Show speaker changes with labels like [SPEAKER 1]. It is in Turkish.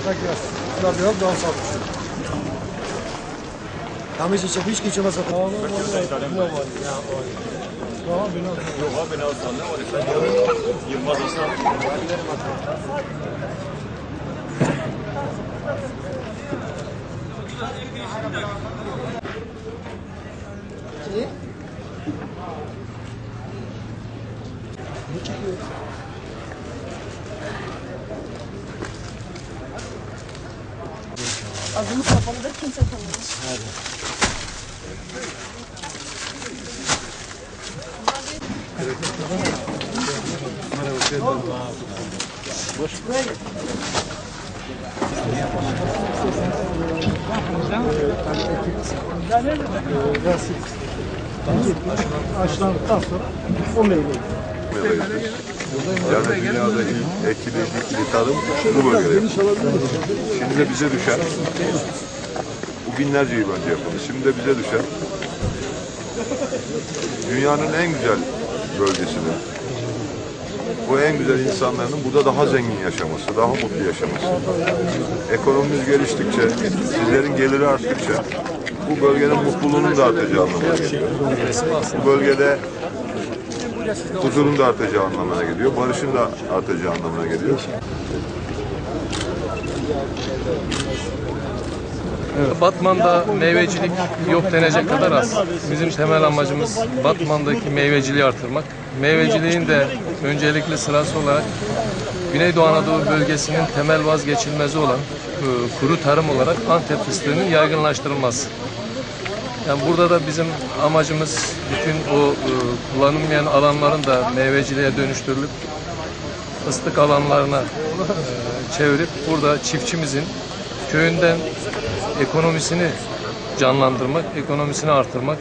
[SPEAKER 1] Tak jest. Nabiorę do osoby. Tam jest jeszcze piszki, trzeba sobie... No,
[SPEAKER 2] Yok abi ne alsan ne var? Sen Yılmaz Aslan.
[SPEAKER 3] Adımı kapalıdır, kimse tanımaz.
[SPEAKER 1] Aşılandıktan sonra o meyveyi.
[SPEAKER 4] Yani dünyada ilk ekili tarım bu bölgede. Şimdi de bize düşen, bu binlerce yıl önce yapıldı. Şimdi de bize düşen dünyanın en güzel bölgesini, bu en güzel insanların burada daha zengin yaşaması, daha mutlu yaşaması. Ekonomimiz geliştikçe, sizlerin geliri arttıkça bu bölgenin mutluluğunun da artacağı anlamına geliyor. Bu bölgede huzurun da artacağı anlamına geliyor, barışın da artacağı anlamına geliyor.
[SPEAKER 5] Batman'da meyvecilik yok denecek kadar az. Bizim temel amacımız Batman'daki meyveciliği artırmak. Meyveciliğin de öncelikli sırası olarak Güneydoğu Anadolu bölgesinin temel vazgeçilmezi olan kuru tarım olarak Antep fıstığının yaygınlaştırılması. Yani burada da bizim amacımız bütün o kullanılmayan alanların da meyveciliğe dönüştürülüp fıstık alanlarına çevirip burada çiftçimizin köyünden ekonomisini canlandırmak, ekonomisini artırmak.